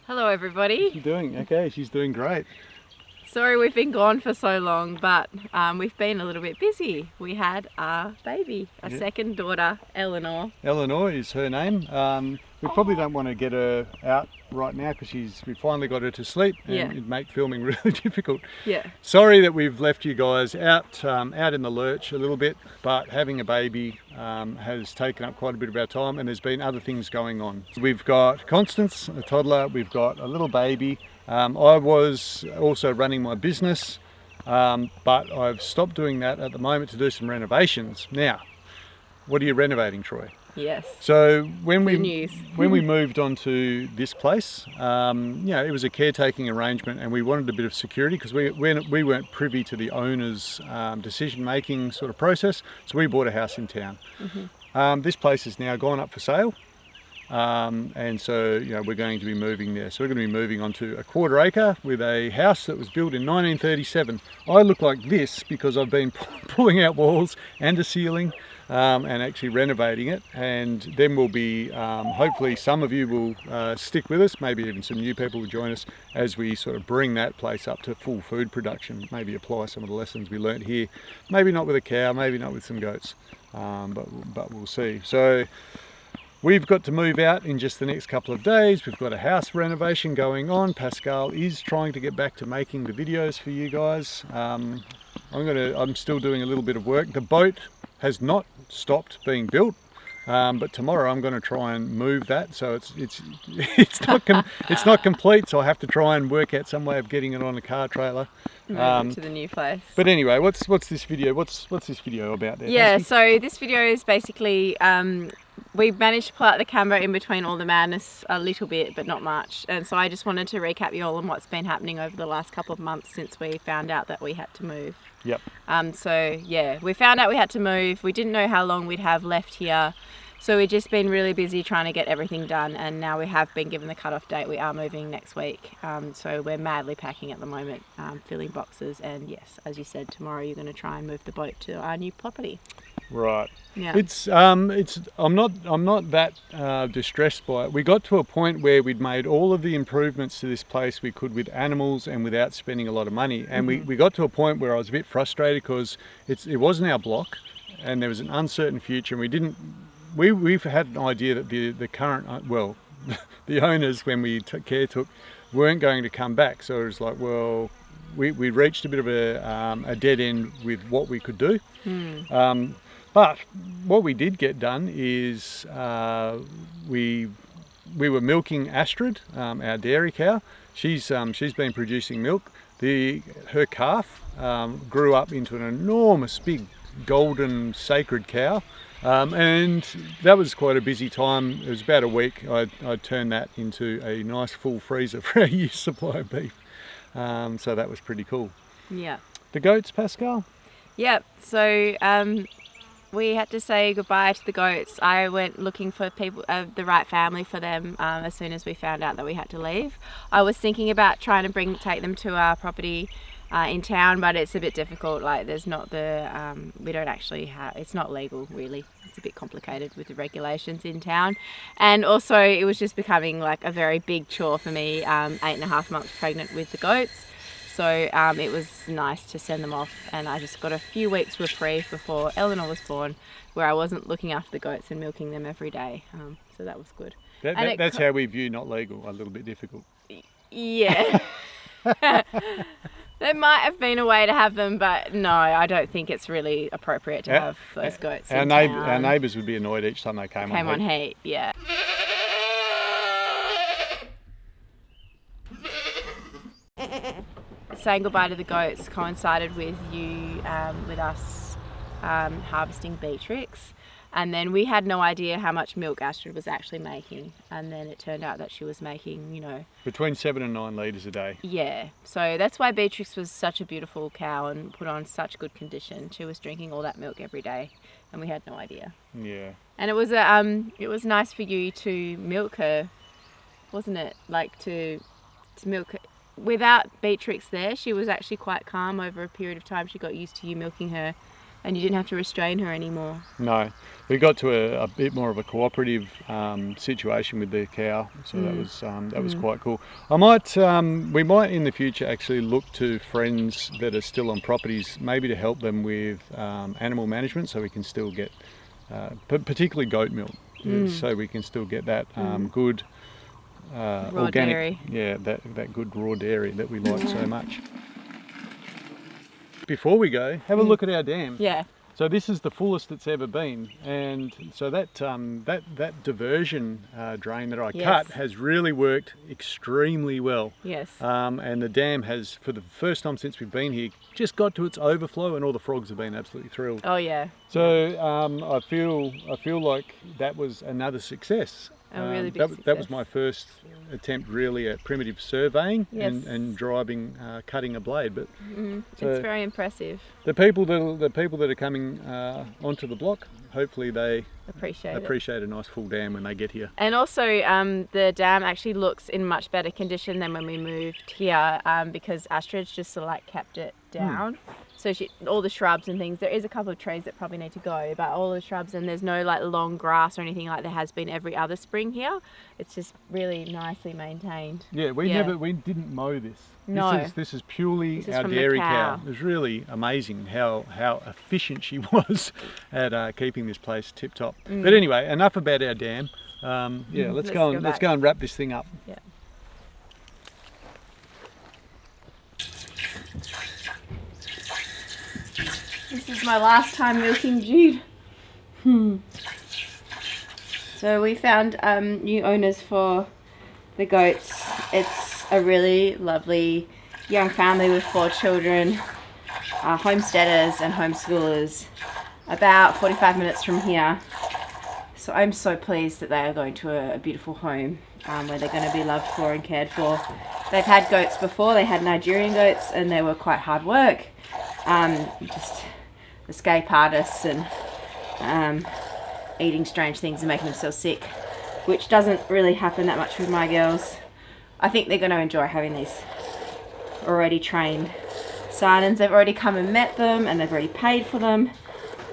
Hello everybody. How's she doing? Okay, she's doing great. Sorry we've been gone for so long, but we've been a little bit busy. We had our baby, a second daughter, Eleanor. Eleanor is her name. We probably don't want to get her out right now because we finally got her to sleep and it'd make filming really difficult. Yeah. Sorry that we've left you guys out in the lurch a little bit, but having a baby has taken up quite a bit of our time, and there's been other things going on. We've got Constance, a toddler, we've got a little baby. I was also running my business, but I've stopped doing that at the moment to do some renovations. Now, what are you renovating, Troy? Yes. So when we moved on to this place, it was a caretaking arrangement, and we wanted a bit of security because we weren't privy to the owner's decision-making sort of process. So we bought a house in town. Mm-hmm. This place has now gone up for sale. And so we're going to be moving there. So we're going to be moving onto a 1/4 acre with a house that was built in 1937. I look like this because I've been pulling out walls and a ceiling and actually renovating it. And then we'll be, hopefully some of you will stick with us, maybe even some new people will join us as we sort of bring that place up to full food production, maybe apply some of the lessons we learnt here. Maybe not with a cow, maybe not with some goats, but we'll see. So we've got to move out in just the next couple of days. We've got a house renovation going on. Pascal is trying to get back to making the videos for you guys. I'm still doing a little bit of work. The boat has not stopped being built, but tomorrow I'm going to try and move that. So it's not complete. So I have to try and work out some way of getting it on a car trailer. To the new place. But anyway, what's this video? What's this video about there? Yeah, so this video is basically we managed to pull out the camera in between all the madness a little bit, but not much. And so I just wanted to recap you all on what's been happening over the last couple of months since we found out that we had to move. Yep. So yeah, we found out we had to move. We didn't know how long we'd have left here. So we've just been really busy trying to get everything done, and now we have been given the cut-off date. We are moving next week. So we're madly packing at the moment, filling boxes, and yes, as you said, tomorrow you're going to try and move the boat to our new property. Right. Yeah. I'm not that distressed by it. We got to a point where we'd made all of the improvements to this place we could with animals and without spending a lot of money. And we got to a point where I was a bit frustrated because it wasn't our block, and there was an uncertain future, and we've had an idea that the current, the owners, when we took, weren't going to come back. So it was like, well, we reached a bit of a dead end with what we could do. But what we did get done is we were milking Astrid, our dairy cow. She's been producing milk. Her calf grew up into an enormous big golden sacred cow. And that was quite a busy time. It was about a week. I turned that into a nice full freezer for our year's supply of beef. So that was pretty cool. Yeah. The goats, Pascal? Yep. So we had to say goodbye to the goats. I went looking for people, the right family for them as soon as we found out that we had to leave. I was thinking about trying to take them to our property in town, but it's a bit difficult. Like there's not we don't actually have, it's not legal really. It's a bit complicated with the regulations in town. And also it was just becoming like a very big chore for me, 8.5 months pregnant with the goats. So it was nice to send them off, and I just got a few weeks reprieve before Eleanor was born, where I wasn't looking after the goats and milking them every day. So that was good. That's how we view not legal, a little bit difficult. Yeah. There might have been a way to have them, but no, I don't think it's really appropriate to have those goats in town. Our neighbours would be annoyed each time they came on heat. Yeah. Saying goodbye to the goats coincided with us harvesting Beatrix, and then we had no idea how much milk Astrid was actually making, and then it turned out that she was making, between 7 and 9 litres a day. Yeah, so that's why Beatrix was such a beautiful cow and put on such good condition. She was drinking all that milk every day, and we had no idea. Yeah. And it was nice for you to milk her, wasn't it? Like to milk her. Without Beatrix there, she was actually quite calm over a period of time. She got used to you milking her And you didn't have to restrain her anymore. No, we got to a bit more of a cooperative situation with the cow, so that was quite cool. We might in the future actually look to friends that are still on properties, maybe to help them with animal management, so we can still get, particularly goat milk, so we can still get that good Raw organic, dairy. yeah, that good raw dairy that we like so much. Before we go, have a look at our dam. Yeah. So this is the fullest it's ever been, and so that diversion drain that I cut has really worked extremely well. Yes. And the dam has, for the first time since we've been here, just got to its overflow, and all the frogs have been absolutely thrilled. Oh yeah. So I feel like that was another success. A really big success. That was my first attempt really at primitive surveying Yes. and driving, cutting a blade. But so it's very impressive. the people that are coming onto the block, hopefully they Appreciate a nice full dam when they get here. And also the dam actually looks in much better condition than when we moved here, because Astrid's just sort of like kept it down. So all the shrubs and things, there is a couple of trees that probably need to go, but all the shrubs, and there's no like long grass or anything like there has been every other spring here. It's just really nicely maintained. Yeah, we didn't mow this. No. This is purely This is our from the dairy cow. cow. It was really amazing how efficient she was at keeping this place tip top. But anyway, enough about our dam. Let's go and wrap this thing up. Yeah. This is my last time milking Jude. So we found new owners for the goats. It's a really lovely young family with 4 children, homesteaders and homeschoolers, about 45 minutes from here. So I'm so pleased that they are going to a beautiful home where they're going to be loved for and cared for. They've had goats before. They had Nigerian goats and they were quite hard work. Just escape artists and eating strange things and making themselves sick, which doesn't really happen that much with my girls. I think they're going to enjoy having these already trained sardines. They've already come and met them and they've already paid for them.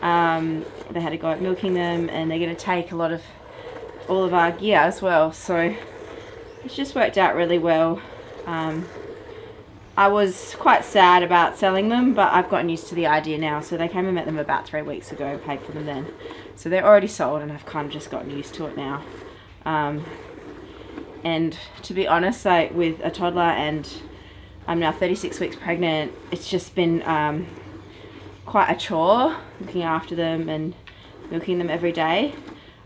They had to go out milking them, and they're going to take all of our gear as well, so it's just worked out really well. I was quite sad about selling them, but I've gotten used to the idea now. So they came and met them about 3 weeks ago and paid for them then. So they're already sold, and I've kind of just gotten used to it now. And to be honest, like with a toddler, and I'm now 36 weeks pregnant, it's just been quite a chore looking after them and milking them every day.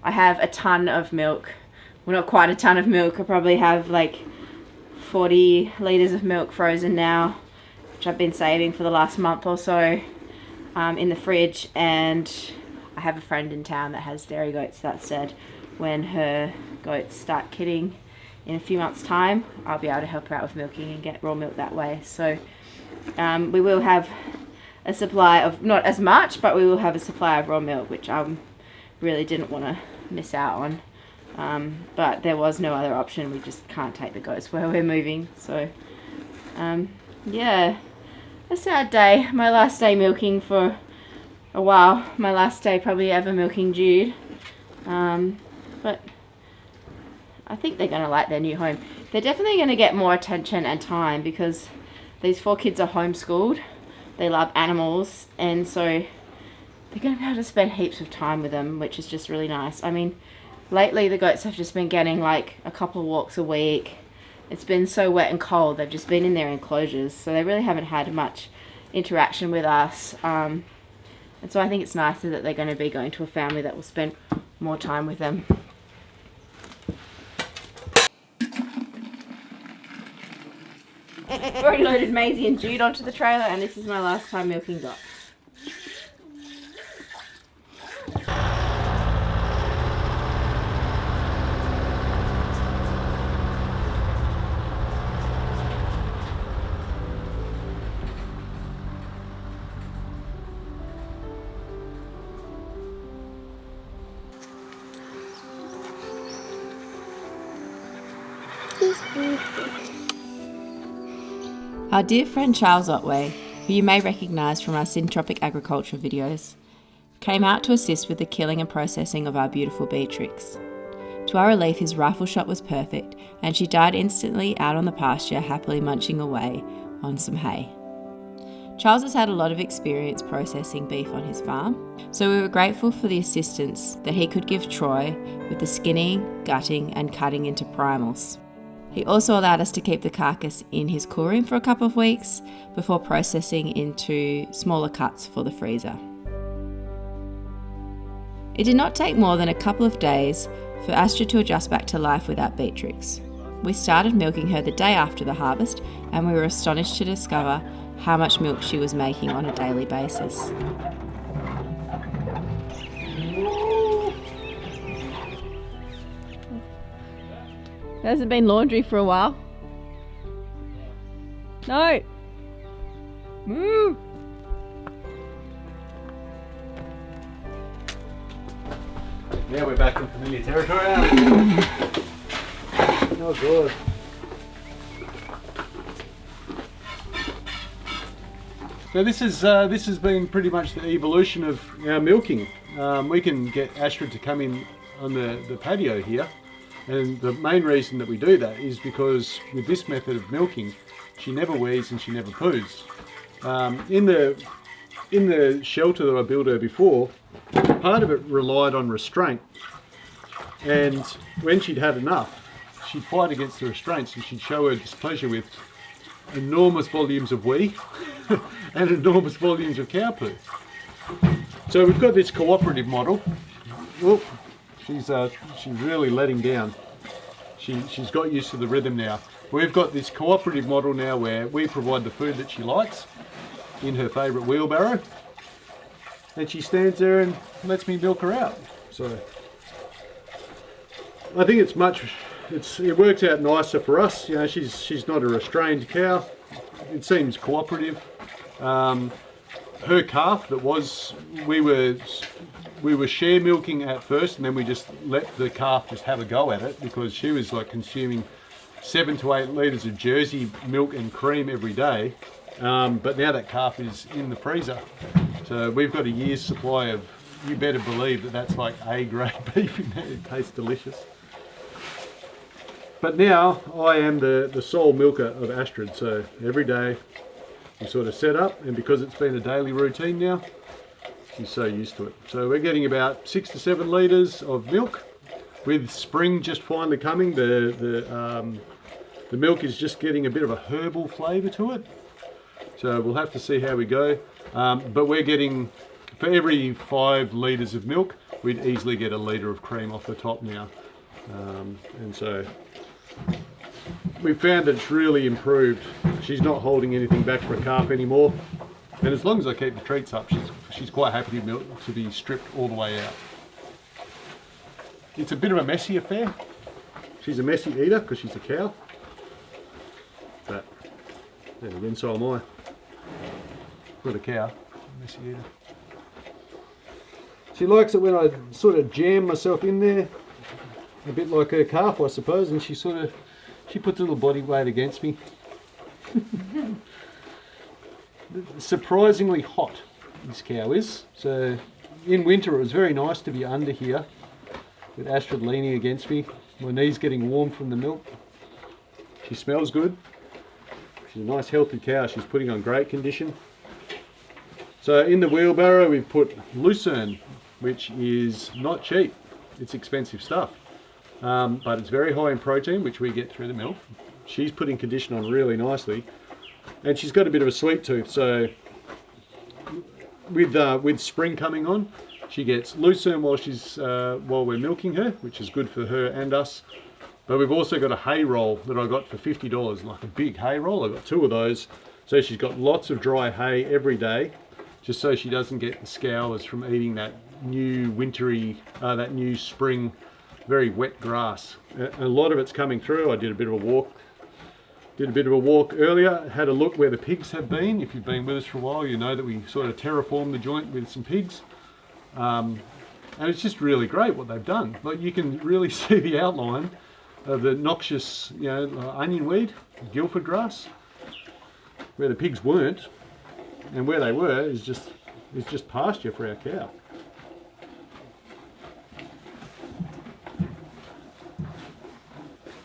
I have a ton of milk. Well, not quite a ton of milk. I probably have like 40 litres of milk frozen now, which I've been saving for the last month or so in the fridge. And I have a friend in town that has dairy goats that said when her goats start kidding in a few months' time, I'll be able to help her out with milking and get raw milk that way. So we will have a supply of, not as much, but we will have a supply of raw milk, which I really didn't want to miss out on. But there was no other option. We just can't take the goats where we're moving. So yeah, a sad day. My last day milking for a while. My last day probably ever milking Jude. But I think they're going to like their new home. They're definitely going to get more attention and time because these 4 kids are homeschooled. They love animals, and so they're going to be able to spend heaps of time with them, which is just really nice. I mean, lately the goats have just been getting like a couple of walks a week. It's been so wet and cold, they've just been in their enclosures, so they really haven't had much interaction with us. And so I think it's nicer that they're going to be going to a family that will spend more time with them. I've already loaded Maisie and Jude onto the trailer, and this is my last time milking Dot. Our dear friend Charles Otway who you may recognise from our syntropic agriculture videos, came out to assist with the killing and processing of our beautiful Beatrix. To our relief, his rifle shot was perfect, and she died instantly out on the pasture, happily munching away on some hay. Charles has had a lot of experience processing beef on his farm, so we were grateful for the assistance that he could give Troy with the skinning, gutting and cutting into primals. He also allowed us to keep the carcass in his cool room for a couple of weeks before processing into smaller cuts for the freezer. It did not take more than a couple of days for Astrid to adjust back to life without Beatrix. We started milking her the day after the harvest, and we were astonished to discover how much milk she was making on a daily basis. It hasn't been laundry for a while. No! Woo! Now we're back in familiar territory, aren't we? Oh God. So this has been pretty much the evolution of our milking. We can get Astrid to come in on the patio here, and the main reason that we do that is because with this method of milking, she never wees and she never poos. In the shelter that I built her before, part of it relied on restraint, and when she'd had enough, she'd fight against the restraints and she'd show her displeasure with enormous volumes of wee and enormous volumes of cow poo. So we've got this cooperative model. Well, she's really letting down. She's got used to the rhythm now. We've got this cooperative model now where we provide the food that she likes in her favourite wheelbarrow, and she stands there and lets me milk her out. So I think it works out nicer for us. You know, she's not a restrained cow. It seems cooperative. Her calf we were share milking at first, and then we just let the calf just have a go at it because she was like consuming 7 to 8 litres of Jersey milk and cream every day. But now that calf is in the freezer, so we've got a year's supply of, you better believe that that's like A grade beef in there. It tastes delicious. But now I am the sole milker of Astrid, so every day we sort of set up, and because it's been a daily routine now, she's so used to it. So we're getting about 6 to 7 litres of milk. With spring just finally coming, the milk is just getting a bit of a herbal flavour to it. So we'll have to see how we go. But we're getting, for every 5 litres of milk, we'd easily get a litre of cream off the top now. And so we found that it's really improved. She's not holding anything back for a calf anymore. And as long as I keep the treats up, she's quite happy to be stripped all the way out. It's a bit of a messy affair. She's a messy eater because she's a cow. But then again, so am I. Not a cow, a messy eater. She likes it when I sort of jam myself in there, a bit like her calf, I suppose, and she puts a little body weight against me. Surprisingly hot, this cow is. So in winter it was very nice to be under here with Astrid leaning against me, my knees getting warm from the milk. She smells good. She's a nice healthy cow. She's putting on great condition. So in the wheelbarrow we've put lucerne, which is not cheap. It's expensive stuff, but it's very high in protein, which we get through the milk. She's putting condition on really nicely, and she's got a bit of a sweet tooth. So with spring coming on, she gets lucerne while we're milking her, which is good for her and us. But we've also got a hay roll that I got for $50, like a big hay roll. I've got 2 of those. So she's got lots of dry hay every day, just so she doesn't get the scours from eating that new that new spring, very wet grass. A lot of it's coming through. I did a bit of a walk earlier, had a look where the pigs have been. If you've been with us for a while, you know that we sort of terraformed the joint with some pigs. And it's just really great what they've done. Like, you can really see the outline of the noxious, onion weed, Guildford grass, where the pigs weren't. and where they were is just pasture for our cow.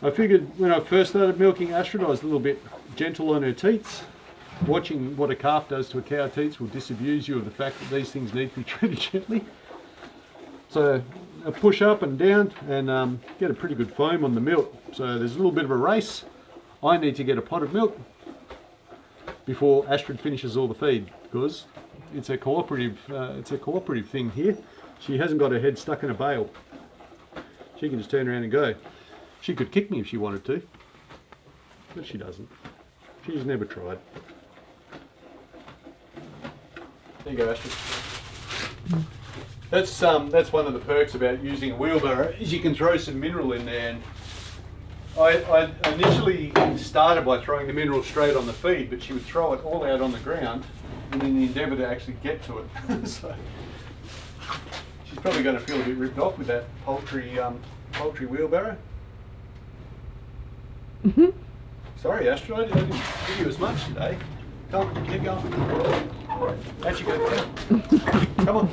I figured when I first started milking Astrid, I was a little bit gentle on her teats. Watching what a calf does to a cow teats will disabuse you of the fact that these things need to be treated gently. So I push up and down and get a pretty good foam on the milk. So there's a little bit of a race. I need to get a pot of milk before Astrid finishes all the feed, because it's a cooperative thing here. She hasn't got her head stuck in a bale. She can just turn around and go. She could kick me if she wanted to, but she doesn't. She's never tried. There you go, Astrid. That's one of the perks about using a wheelbarrow, is you can throw some mineral in there. And I initially started by throwing the mineral straight on the feed, but she would throw it all out on the ground in the endeavour to actually get to it. So she's probably going to feel a bit ripped off with that poultry wheelbarrow. Sorry, Astrid, I didn't give you as much today. Come on, keep going. Out you go. Come on.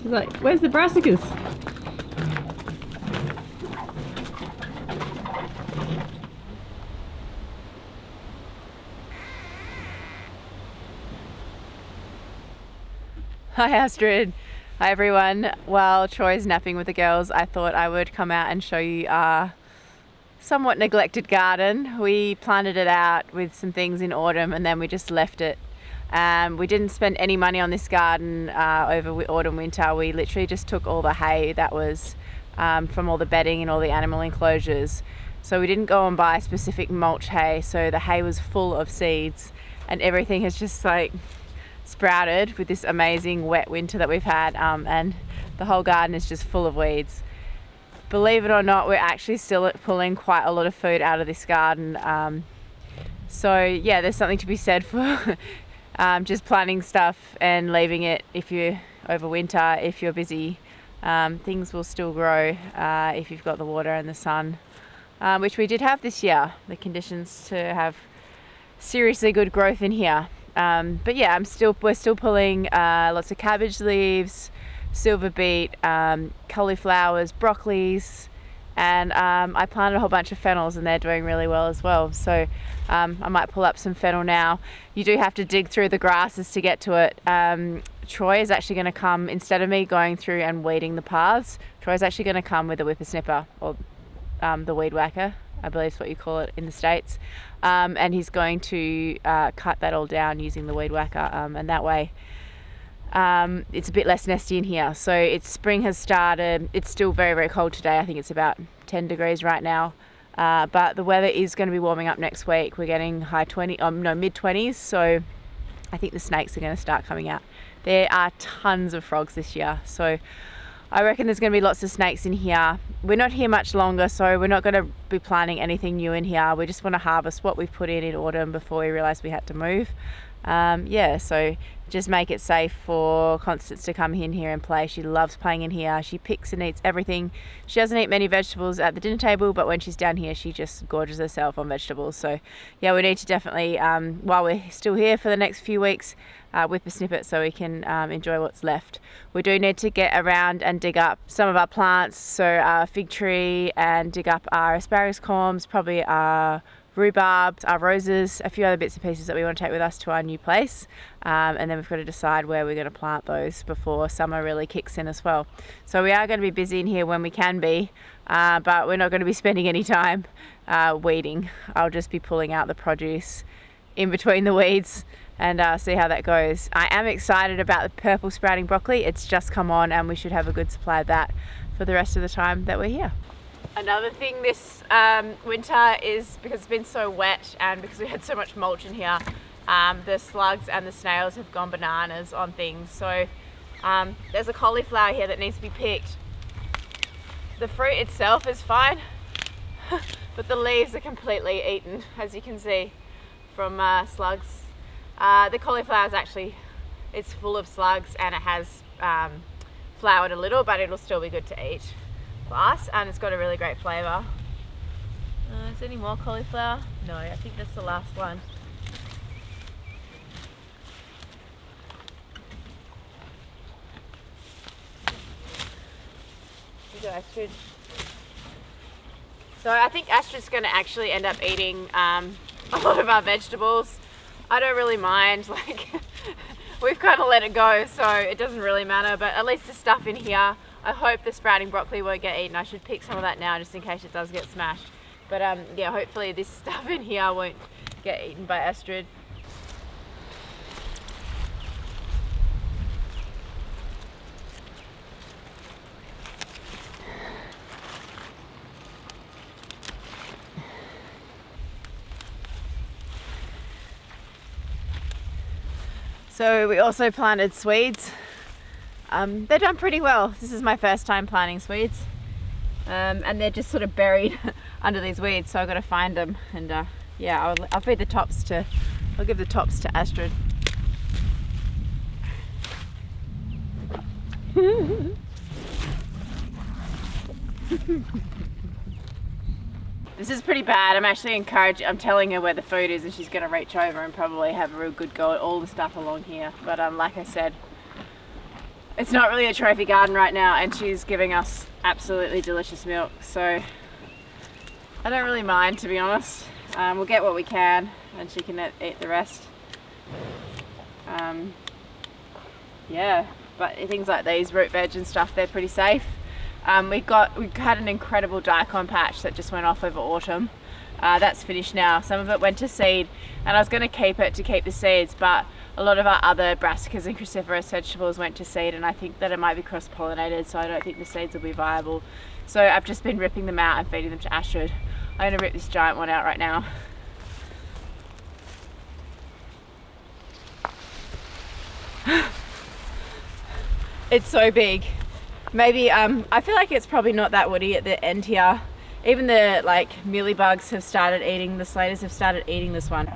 She's like, where's the brassicas? Hi Astrid. Hi everyone. While Troy's napping with the girls, I thought I would come out and show you our somewhat neglected garden. We planted it out with some things in autumn and then we just left it. We didn't spend any money on this garden over autumn, winter. We literally just took all the hay that was from all the bedding and all the animal enclosures. So we didn't go and buy specific mulch hay. So the hay was full of seeds and everything has just like sprouted with this amazing wet winter that we've had, and the whole garden is just full of weeds. Believe it or not, we're actually still pulling quite a lot of food out of this garden. So yeah, there's something to be said for just planting stuff and leaving it if you over winter. If you're busy, things will still grow if you've got the water and the sun, which we did have this year. The conditions to have seriously good growth in here. But yeah, we're still pulling lots of cabbage leaves, silver beet, cauliflowers, broccolis, and I planted a whole bunch of fennels and they're doing really well as well. So I might pull up some fennel now. You do have to dig through the grasses to get to it. Troy is actually going to come, instead of me going through and weeding the paths, Troy's actually going to come with a whippersnipper, or the weed whacker, I believe is what you call it in the States. And he's going to cut that all down using the weed whacker, and that way it's a bit less nesty in here. So spring has started. It's still very, very cold today. I think it's about 10 degrees right now, but the weather is going to be warming up next week. We're getting mid-20s, so I think the snakes are going to start coming out. There are tons of frogs this year, so I reckon there's going to be lots of snakes in here. We're not here much longer, so we're not going to be planting anything new in here. We just want to harvest what we've put in autumn before we realised we had to move. So just make it safe for Constance to come in here and play. She loves playing in here. She picks and eats everything. She doesn't eat many vegetables at the dinner table, but when she's down here, she just gorges herself on vegetables. So yeah, we need to definitely, while we're still here for the next few weeks, whip a snippet so we can enjoy what's left. We do need to get around and dig up some of our plants, so our fig tree, and dig up our asparagus corms, probably our rhubarb, our roses, a few other bits and pieces that we want to take with us to our new place, and then we've got to decide where we're going to plant those before summer really kicks in as well. So we are going to be busy in here when we can be, but we're not going to be spending any time weeding. I'll just be pulling out the produce in between the weeds and see how that goes. I am excited about the purple sprouting broccoli. It's just come on and we should have a good supply of that for the rest of the time that we're here. Another thing this winter is, because it's been so wet and because we had so much mulch in here, the slugs and the snails have gone bananas on things. So there's a cauliflower here that needs to be picked. The fruit itself is fine, but the leaves are completely eaten, as you can see, from slugs. The cauliflower is actually, it's full of slugs and it has flowered a little, but it'll still be good to eat. for us, and it's got a really great flavour. Is there any more cauliflower? No, I think that's the last one. You go, Astrid. So I think Astrid's going to actually end up eating a lot of our vegetables. I don't really mind, like we've kind of let it go, so it doesn't really matter, but at least the stuff in here, I hope the sprouting broccoli won't get eaten. I should pick some of that now just in case it does get smashed. But yeah, hopefully this stuff in here won't get eaten by Astrid. So we also planted Swedes. They've done pretty well. This is my first time planting Swedes. And they're just sort of buried under these weeds, so I've got to find them. And yeah, I'll feed the tops to, I'll give the tops to Astrid. This is pretty bad. I'm telling her where the food is, and she's going to reach over and probably have a real good go at all the stuff along here. But like I said, it's not really a trophy garden right now, and she's giving us absolutely delicious milk, so I don't really mind, to be honest. We'll get what we can, and she can eat the rest. Yeah, but things like these root veg and stuff, they're pretty safe. We had an incredible daikon patch that just went off over autumn. That's finished now. Some of it went to seed, and I was going to keep it to keep the seeds, but a lot of our other brassicas and cruciferous vegetables went to seed, and I think that it might be cross-pollinated, so I don't think the seeds will be viable. So I've just been ripping them out and feeding them to Astrid. I'm going to rip this giant one out right now. It's so big. Maybe, I feel like it's probably not that woody at the end here. Even the mealybugs have started eating, the slaters have started eating this one.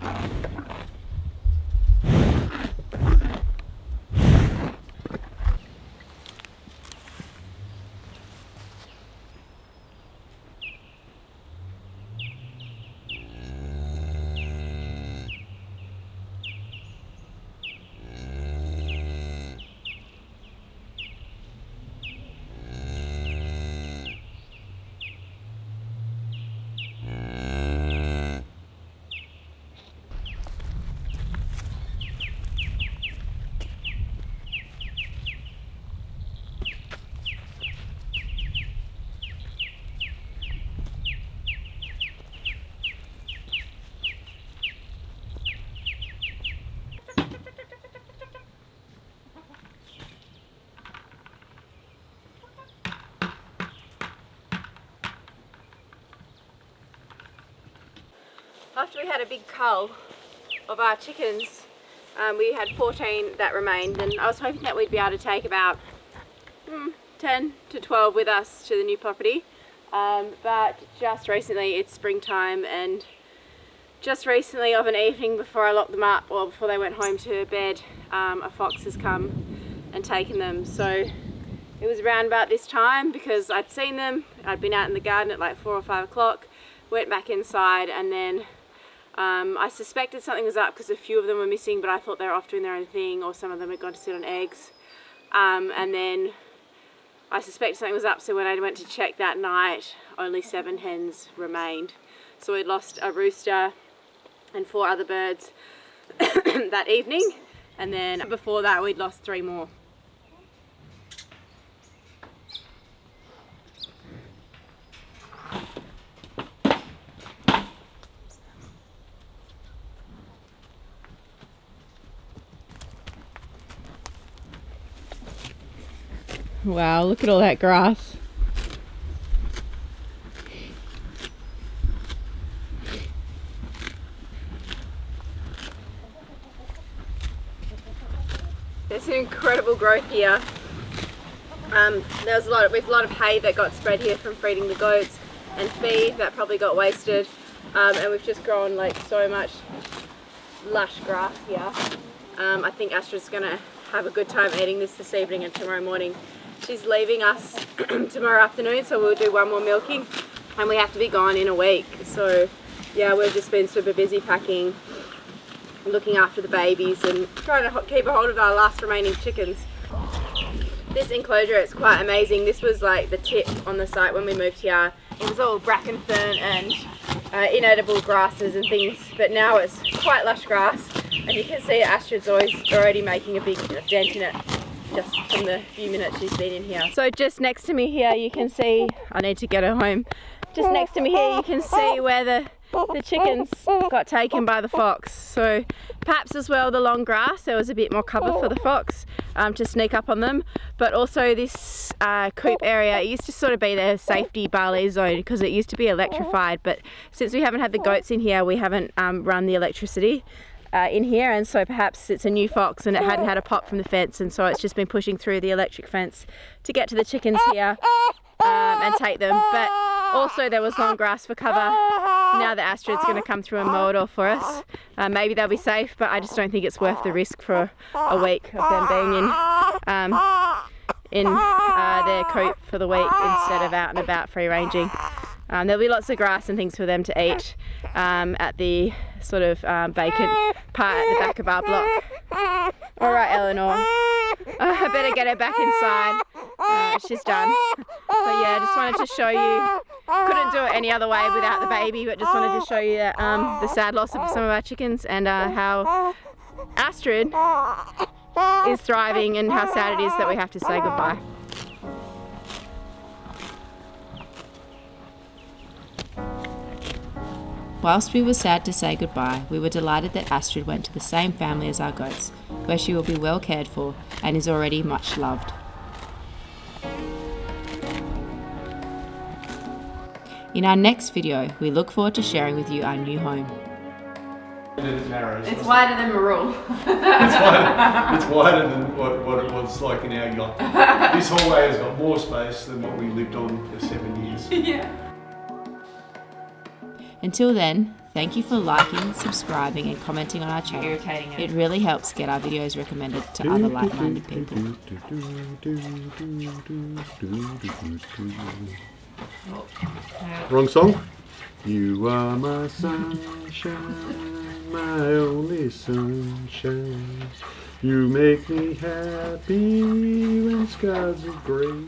After we had a big cull of our chickens, we had 14 that remained, and I was hoping that we'd be able to take about 10 to 12 with us to the new property. But just recently, it's springtime, and just recently of an evening before I locked them up, or before they went home to bed, a fox has come and taken them. So it was around about this time, because I'd seen them, I'd been out in the garden at like 4 or 5 o'clock, went back inside, and then I suspected something was up because a few of them were missing, but I thought they were off doing their own thing, or some of them had gone to sit on eggs. And then I suspected something was up, so when I went to check that night, only 7 hens remained. So we'd lost a rooster and 4 other birds that evening, and then before that we'd lost 3 more. Wow, look at all that grass. There's an incredible growth here. There's a lot of hay that got spread here from feeding the goats, and feed that probably got wasted. And we've just grown like so much lush grass here. I think Astrid's gonna have a good time eating this evening and tomorrow morning. she's leaving us tomorrow afternoon, so we'll do one more milking and we have to be gone in a week. So yeah, we've just been super busy packing, looking after the babies and trying to keep a hold of our last remaining chickens. This enclosure is quite amazing. This was like the tip on the site when we moved here. It was all bracken fern and inedible grasses and things, but now it's quite lush grass, and you can see Astrid's already making a big dent in it just from the few minutes she's been in here. So just next to me here you can see, I need to get her home, just next to me here you can see where the chickens got taken by the fox. So perhaps as well the long grass, there was a bit more cover for the fox to sneak up on them, but also this coop area, it used to sort of be their safety barley zone because it used to be electrified, but since we haven't had the goats in here we haven't run the electricity in here, and so perhaps it's a new fox and it hadn't had a pop from the fence, and so it's just been pushing through the electric fence to get to the chickens here and take them. But also there was long grass for cover. Now that Astrid's going to come through and mow it all for us, maybe they'll be safe, but I just don't think it's worth the risk for a week of them being in their coop for the week instead of out and about free ranging. There'll be lots of grass and things for them to eat at the sort of vacant part at the back of our block. Alright Eleanor, I better get her back inside. She's done. But yeah, just wanted to show you, couldn't do it any other way without the baby, but just wanted to show you that, the sad loss of some of our chickens and how Astrid is thriving and how sad it is that we have to say goodbye. Whilst we were sad to say goodbye, we were delighted that Astrid went to the same family as our goats, where she will be well cared for and is already much loved. In our next video, we look forward to sharing with you our new home. It's wider than Marul. It's wider than what it was like in our yacht. This hallway has got more space than what we lived on for 7 years. Yeah. Until then, thank you for liking, subscribing and commenting on our channel. Irritating it really helps get our videos recommended to other like-minded people. Wrong song? You are my sunshine, my only sunshine. You make me happy when skies are gray.